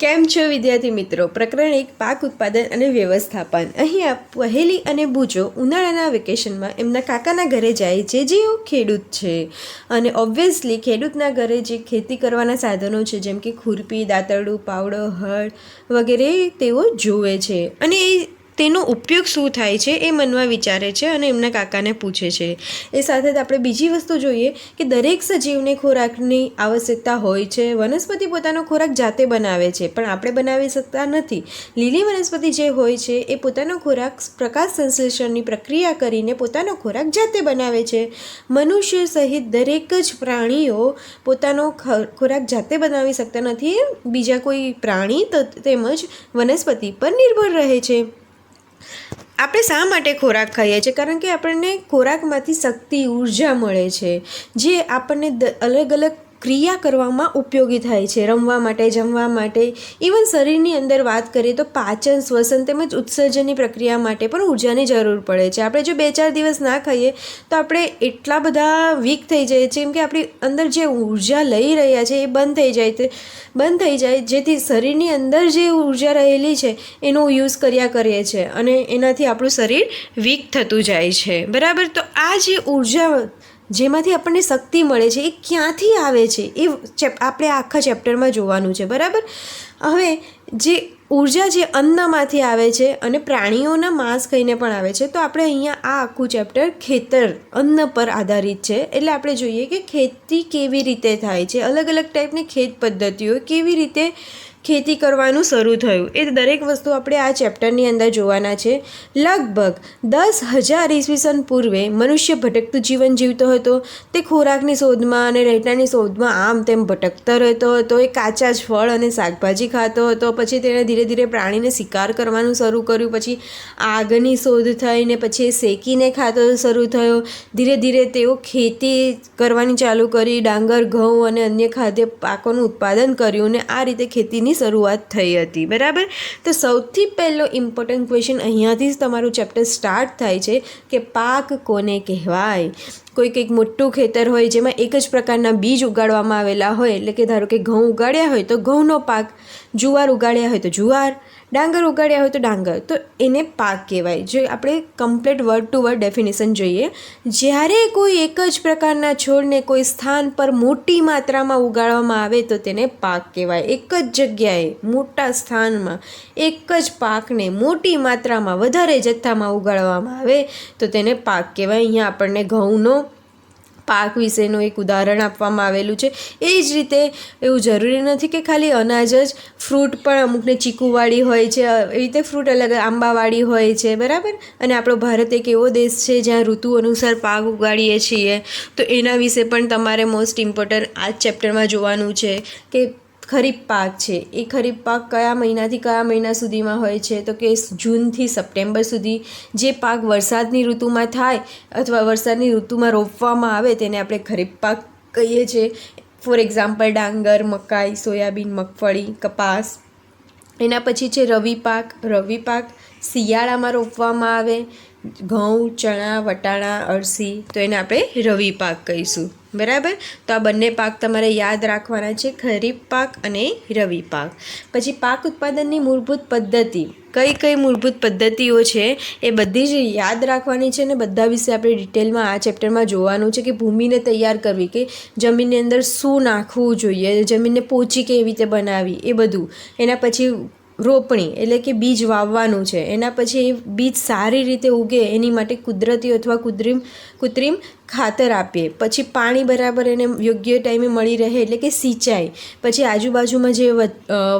કેમ છો વિદ્યાર્થી મિત્રો? પ્રકરણ 1 પાક ઉત્પાદન અને વ્યવસ્થાપન. અહીં પહેલી અને બુજો ઉનાળાના વેકેશનમાં એમના કાકાના ઘરે જાય છે, જેઓ ખેડૂત છે. અને ઓબ્વિયસલી ખેડૂતના ઘરે જે ખેતી કરવાના સાધનો છે, જેમ કે ખુરપી, દાતરડું, પાવડો, હળ વગેરે તેઓ જુએ છે. અને તેનો ઉપયોગ શું થાય છે એ મનમાં વિચારે છે અને એમના કાકાને પૂછે છે. એ સાથે જ આપણે બીજી વસ્તુ જોઈએ કે દરેક સજીવને ખોરાકની આવશ્યકતા હોય છે. વનસ્પતિ પોતાનો ખોરાક જાતે બનાવે છે, પણ આપણે બનાવી શકતા નથી. લીલી વનસ્પતિ જે હોય છે એ પોતાનો ખોરાક પ્રકાશ સંશ્લેષણની પ્રક્રિયા કરીને પોતાનો ખોરાક જાતે બનાવે છે. મનુષ્ય સહિત દરેક જ પ્રાણીઓ પોતાનો ખોરાક જાતે બનાવી શકતા નથી. બીજા કોઈ પ્રાણી તેમજ વનસ્પતિ પર નિર્ભર રહે છે. આપણે શા માટે ખોરાક ખાઈએ છીએ? કારણ કે આપણને ખોરાકમાંથી શક્તિ, ઉર્જા મળે છે, જે આપણને અલગ અલગ ક્રિયા કરવામાં ઉપયોગી થાય છે. રમવા માટે, જમવા માટે, ઇવન શરીરની અંદર વાત કરીએ તો પાચન, શ્વસન તેમજ ઉત્સર્જનની પ્રક્રિયા માટે પણ ઉર્જાની જરૂર પડે છે. આપણે જો 2-4 દિવસ ના ખાઈએ તો આપણે એટલા બધા વીક થઈ જઈએ છીએ, કેમ કે આપણી અંદર જે ઉર્જા લઈ રહ્યા છે એ બંધ થઈ જાય, જેથી શરીરની અંદર જે ઉર્જા રહેલી છે એનો યુઝ કર્યા કરીએ છીએ અને એનાથી આપણું શરીર વીક થતું જાય છે. બરાબર? તો આ જે ઉર્જા જેમાંથી આપણને શક્તિ મળે છે એ ક્યાંથી આવે છે એ આપણે આખા ચેપ્ટરમાં જોવાનું છે. બરાબર? હવે જે ઉર્જા જે અન્નમાંથી આવે છે અને પ્રાણીઓના માંસ ખાઈને પણ આવે છે, તો આપણે અહીંયા આ આખું ચેપ્ટર અન્ન પર આધારિત છે. એટલે આપણે જોઈએ કે ખેતી કેવી રીતે થાય છે, અલગ અલગ ટાઈપની ખેત પદ્ધતિઓ કેવી રીતે ખેતી કરવાનું શરૂ થયું, એ દરેક વસ્તુ આપણે આ ચેપ્ટરની અંદર જોવાના છે. લગભગ 10,000 ઈસવીસન પૂર્વે મનુષ્ય ભટકતું જીવન જીવતો હતો. તે ખોરાકની શોધમાં અને રહેઠાણની શોધમાં આમ તેમ ભટકતો રહેતો હતો. એ કાચા જ ફળ અને શાકભાજી ખાતો હતો. પછી તેણે ધીરે ધીરે પ્રાણીને શિકાર કરવાનું શરૂ કર્યું. પછી આગની શોધ થઈ ને પછી એ શેકીને ખાતો શરૂ થયો. ધીરે ધીરે તેઓ ખેતી કરવાની ચાલુ કરી. ડાંગર, ઘઉં અને અન્ય ખાદ્ય પાકોનું ઉત્પાદન કર્યું અને આ રીતે ખેતીની શરૂઆત થઈ હતી. બરાબર? તો સૌથી પહેલો ઇમ્પોર્ટન્ટ ક્વેશ્ચન અહીંયાથી જ તમારું ચેપ્ટર સ્ટાર્ટ થાય છે કે પાક કોને કહેવાય. કંઈક મોટું ખેતર હોય જેમાં એક જ પ્રકારના બીજ ઉગાડવામાં આવેલા હોય, એટલે કે ધારો કે ઘઉં ઉગાડ્યા હોય તો ઘઉંનો પાક, જુવાર ઉગાડ્યા હોય તો જુવાર, ડાંગર ઉગાડ્યા હોય તો ડાંગર, તો એને પાક કહેવાય. જો આપણે complete word to word definition જોઈએ, જ્યારે કોઈ એક જ પ્રકારના છોડને કોઈ સ્થાન પર મોટી માત્રામાં ઉગાડવામાં આવે તો તેને પાક કહેવાય. એક જ જગ્યાએ મોટા સ્થાનમાં એક જ પાકને મોટી માત્રામાં વધારે જથ્થામાં ઉગાડવામાં આવે તો તેને પાક કહેવાય. અહીંયા આપણને ઘઉંનો પાક વિશેનું એક ઉદાહરણ આપવામાં આવેલું છે. એ જ રીતે એવું જરૂરી નથી કે ખાલી અનાજ જ, ફ્રૂટ પણ અમુકને ચીકુવાળી હોય છે, એવી રીતે ફ્રૂટ અલગ આંબાવાળી હોય છે. બરાબર? અને આપણો ભારત એક એવો દેશ છે જ્યાં ઋતુ અનુસાર પાક ઉગાડીએ છીએ, તો એના વિશે પણ તમારે મોસ્ટ ઇમ્પોર્ટન્ટ આ જ ચેપ્ટરમાં જોવાનું છે કે ખરીફ પાક છે એ ખરીફ પાક કયા મહિનાથી કયા મહિના સુધીમાં હોય છે, તો કે જૂનથી સપ્ટેમ્બર સુધી. જે પાક વરસાદની ઋતુમાં થાય અથવા વરસાદની ઋતુમાં રોપવામાં આવે તેને આપણે ખરીફ પાક કહીએ છીએ. ફોર એક્ઝામ્પલ ડાંગર, મકાઈ, સોયાબીન, મગફળી, કપાસ. એના પછી છે રવિ પાક. રવિ પાક શિયાળામાં રોપવામાં આવે. ઘઉં, ચણા, વટાણા, અળસી, તો એને આપણે રવિ પાક કહીશું. બરાબર? તો આ બંને પાક તમારે યાદ રાખવાના છે, ખરીફ પાક અને રવિ પાક. પછી પાક ઉત્પાદનની મૂળભૂત પદ્ધતિ, કઈ મૂળભૂત પદ્ધતિઓ છે એ બધી જ યાદ રાખવાની છે અને બધા વિશે આપણે ડિટેલમાં આ ચેપ્ટરમાં જોવાનું છે. કે ભૂમિને તૈયાર કરવી, કે જમીનની અંદર શું નાખવું જોઈએ, જમીનને પોચી કેવી રીતે બનાવવી, એ બધું. એના પછી રોપણી, એટલે કે બીજ વાવવાનું છે. એના પછી એ બીજ સારી રીતે ઉગે એની માટે કુદરતી અથવા કૃત્રિમ ખાતર આપીએ. પછી પાણી બરાબર એને યોગ્ય ટાઈમે મળી રહે, એટલે કે સિંચાઈ. પછી આજુબાજુમાં જે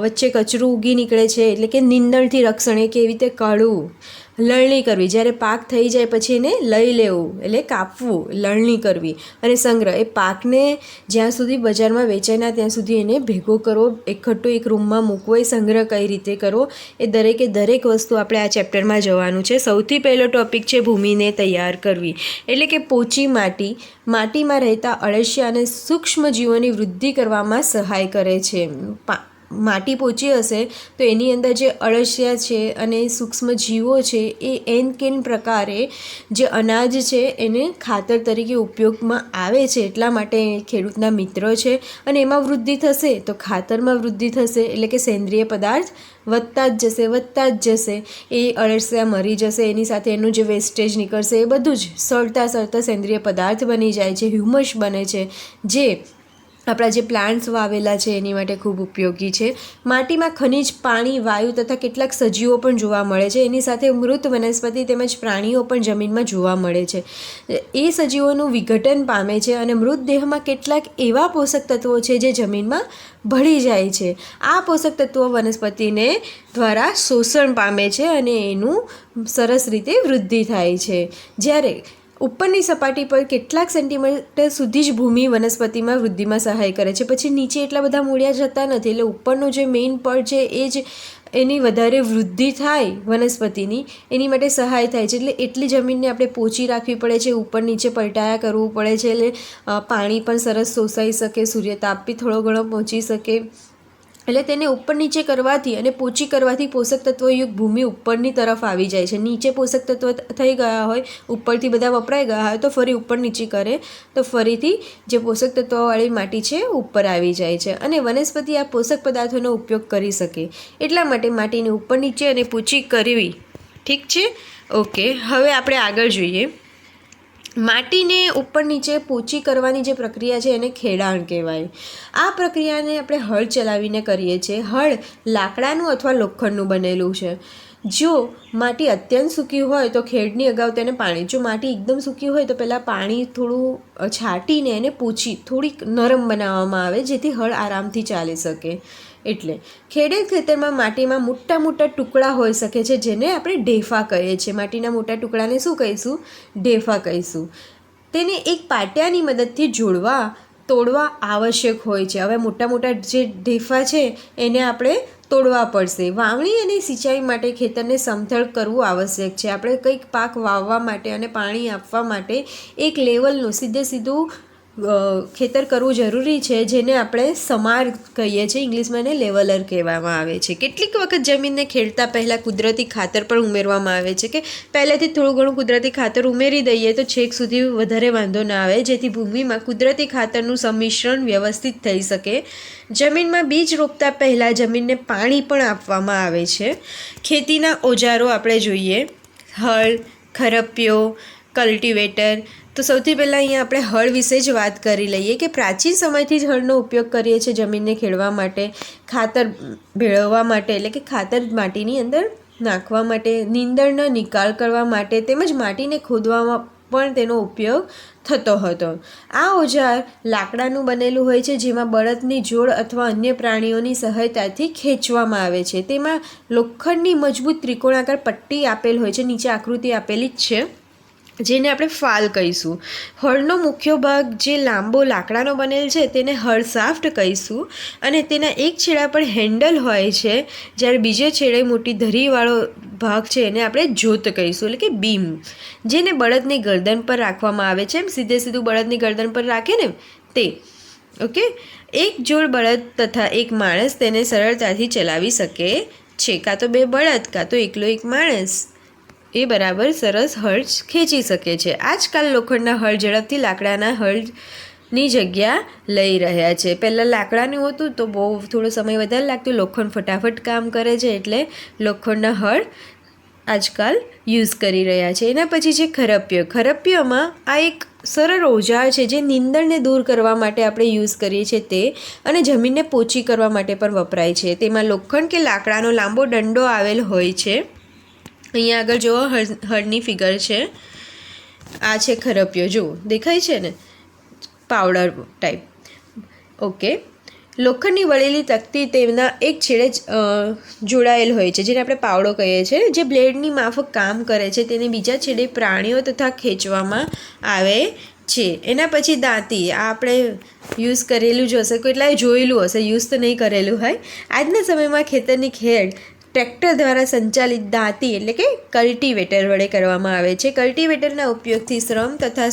વચ્ચે કચરું ઉગી નીકળે છે, એટલે કે નીંદણથી રક્ષણ, એ કેવી રીતે કાઢવું. લણણી કરવી, જ્યારે પાક થઈ જાય પછી એને લઈ લેવું, એટલે કાપવું, લણણી કરવી. અને સંગ્રહ, એ પાકને જ્યાં સુધી બજારમાં વેચાય ના ત્યાં સુધી એને ભેગો કરવો, એકઠો એક રૂમમાં મૂકવો, એ સંગ્રહ કઈ રીતે કરવો, એ દરેક વસ્તુ આપણે આ ચેપ્ટરમાં જોવાનું છે. સૌથી પહેલો ટોપિક છે ભૂમિને તૈયાર કરવી, એટલે કે પોચી માટી. માટીમાં રહેતા અળસિયા અને સૂક્ષ્મ જીવોની વૃદ્ધિ કરવામાં સહાય કરે છે. માટી પોચી હશે તો એની અંદર જે અળસિયા છે અને સૂક્ષ્મ જીવો છે એ એન કેન પ્રકારે જે અનાજ છે એને ખાતર તરીકે ઉપયોગમાં આવે છે, એટલા માટે ખેડૂતના મિત્ર છે. અને એમાં વૃદ્ધિ થશે તો ખાતરમાં વૃદ્ધિ થશે, એટલે કે સેન્દ્રિય પદાર્થ વધતા જ જશે. એ અળસિયા મરી જશે, એની સાથે એનું જે વેસ્ટેજ નીકળશે એ બધું જ સળતા સેન્દ્રિય પદાર્થ બની જાય છે, હ્યુમસ બને છે, જે આપણા જે પ્લાન્ટ્સ વાવેલા છે એની માટે ખૂબ ઉપયોગી છે. માટીમાં ખનિજ, પાણી, વાયુ તથા કેટલાક સજીવો પણ જોવા મળે છે. એની સાથે મૃત વનસ્પતિ તેમજ પ્રાણીઓ પણ જમીનમાં જોવા મળે છે. એ સજીવોનું વિઘટન પામે છે અને મૃતદેહમાં કેટલાક એવા પોષક તત્વો છે જે જમીનમાં ભળી જાય છે. આ પોષક તત્વો વનસ્પતિને દ્વારા શોષણ પામે છે અને એનું સરસ રીતે વૃદ્ધિ થાય છે. જ્યારે ઉપરની સપાટી પર કેટલાક સેન્ટીમીટર સુધી જ ભૂમિ વનસ્પતિમાં વૃદ્ધિમાં સહાય કરે છે, પછી નીચે એટલા બધા મૂળિયા જતા નથી, એટલે ઉપરનો જે મેઇન પડ છે એ જ એની વધારે વૃદ્ધિ થાય વનસ્પતિની એની માટે સહાય થાય છે. એટલે એટલી જમીનને આપણે પોચી રાખવી પડે છે, ઉપર નીચે પલટાયા કરવું પડે છે, એટલે પાણી પણ સરસ શોષાઈ શકે, સૂર્યતાપ બી થોડો ઘણો પહોંચી શકે. એટલે તેને ઉપર નીચે કરવાથી અને પોચી કરવાથી પોષક તત્વયુક્ત ભૂમિ ઉપરની તરફ આવી જાય છે. નીચે પોષક તત્વ થઈ ગયા હોય, ઉપરથી બધા વપરાઈ ગયા હોય તો ફરી ઉપર નીચે કરે તો ફરીથી જે પોષક તત્વવાળી માટી છે ઉપર આવી જાય છે અને વનસ્પતિ આ પોષક પદાર્થોનો ઉપયોગ કરી શકે. એટલા માટે માટીને ઉપર નીચે અને પોચી કરવી. ઠીક છે, ઓકે. હવે આપણે આગળ જોઈએ. માટીને ઉપર નીચે પોચી કરવાની જે પ્રક્રિયા છે એને ખેડાણ કહેવાય. આ પ્રક્રિયાને આપણે હળ ચલાવીને કરીએ છીએ. હળ લાકડાનું અથવા લોખંડનું બનેલું છે. જો માટી અત્યંત સૂકી હોય તો ખેડની અગાઉ તેને પાણી, જો માટી એકદમ સૂકી હોય તો પહેલાં પાણી થોડું છાંટીને એને પોચી થોડીક નરમ બનાવવામાં આવે જેથી હળ આરામથી ચાલી શકે. એટલે ખેડેલ ખેતરમાં માટીમાં મોટા મોટા ટુકડા હોઈ શકે છે જેને આપણે ઢેફા કહીએ છીએ. માટીના મોટા ટુકડાને શું કહીશું? ઢેફા કહીશું. તેને એક પાટિયાની મદદથી તોડવા આવશ્યક હોય છે. હવે મોટા મોટા જે ઢેફા છે એને આપણે તોડવા પડશે. વાવણી અને સિંચાઈ માટે ખેતરને સમથળ કરવું આવશ્યક છે. આપણે કંઈક પાક વાવવા માટે અને પાણી આપવા માટે એક લેવલનું સીધું ખેતર કરવું જરૂરી છે, જેને આપણે સમાર કહીએ છીએ. ઇંગ્લિશમાં એને લેવલર કહેવામાં આવે છે. કેટલીક વખત જમીનને ખેડતા પહેલાં કુદરતી ખાતર પણ ઉમેરવામાં આવે છે, કે પહેલેથી થોડું ઘણું કુદરતી ખાતર ઉમેરી દઈએ તો છેક સુધી વધારે વાંધો ના આવે, જેથી ભૂમિમાં કુદરતી ખાતરનું સંમિશ્રણ વ્યવસ્થિત થઈ શકે. જમીનમાં બીજ રોપતા પહેલાં જમીનને પાણી પણ આપવામાં આવે છે. ખેતીના ઓજારો આપણે જોઈએ. હળ, ખરપિયો, કલ્ટિવેટર. તો સૌથી પહેલાં અહીંયા આપણે હળ વિશે જ વાત કરી લઈએ કે પ્રાચીન સમયથી જ હળનો ઉપયોગ કરીએ છીએ જમીનને ખેડવા માટે, ખાતર ભેળવવા માટે, એટલે કે ખાતર માટીની અંદર નાખવા માટે, નીંદણનો નિકાલ કરવા માટે તેમજ માટીને ખોદવામાં પણ તેનો ઉપયોગ થતો હતો. આ ઓજાર લાકડાનું બનેલું હોય છે, જેમાં બળદની જોડ અથવા અન્ય પ્રાણીઓની સહાયતાથી ખેંચવામાં આવે છે. તેમાં લોખંડની મજબૂત ત્રિકોણાકાર પટ્ટી આપેલ હોય છે, નીચે આકૃતિ આપેલી જ છે, જેને આપણે ફાલ કહીશું. હળનો મુખ્ય ભાગ જે લાંબો લાકડાનો બનેલ છે તેને હળ શાફ્ટ કહીશું અને તેના એક છેડા પર હેન્ડલ હોય છે, જ્યારે બીજે છેડે મોટી ધરીવાળો ભાગ છે એને આપણે જોત કહીશું, એટલે કે બીમ, જેને બળદની ગરદન પર રાખવામાં આવે છે. એમ સીધું બળદની ગરદન પર રાખે ને તે. ઓકે. એક જોડ બળદ તથા એક માણસ તેને સરળતાથી ચલાવી શકે છે. કાં તો બે બળદ કાં તો એકલો એક માણસ એ બરાબર સરસ હળ ખેંચી શકે છે. આજકાલ લોખંડના હળ ઝડપથી લાકડાના હળની જગ્યા લઈ રહ્યા છે. પહેલાં લાકડાનું હતું તો બહુ થોડો સમય વધારે લાગતો, લોખંડ ફટાફટ કામ કરે છે એટલે લોખંડના હળ આજકાલ યુઝ કરી રહ્યા છે. એના પછી છે ખરપિયોમાં આ એક સરળ ઓજાર છે જે નીંદણને દૂર કરવા માટે આપણે યુઝ કરીએ છીએ તે, અને જમીનને પોચી કરવા માટે પણ વપરાય છે. તેમાં લોખંડ કે લાકડાનો લાંબો દંડો આવેલ હોય છે. અહીંયા આગળ જુઓ હળની ફિગર છે. આ છે ખરપિયો, જુઓ દેખાય છે ને, પાવડર ટાઈપ. ઓકે. લોખંડની વળેલી તકતી તેમના એક છેડે જોડાયેલ હોય છે, જેને આપણે પાવડો કહીએ છીએ, જે બ્લેડની માફક કામ કરે છે. તેને બીજા છેડે પ્રાણીઓ તથા ખેંચવામાં આવે છે. એના પછી દાંતી, આ આપણે યુઝ કરેલું જ હશે, કેટલાય જોયેલું હશે, યુઝ તો નહીં કરેલું હોય. આજના સમયમાં ખેતરની ખેડ ટ્રેક્ટર દ્વારા સંચાલિત દાંતી એટલે કે કલ્ટિવેટર વડે કરવામાં આવે છે. કલ્ટિવેટરના ઉપયોગથી શ્રમ તથા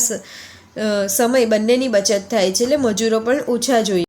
સમય બંનેની બચત થાય છે, એટલે મજૂરો પણ ઓછા જોઈએ.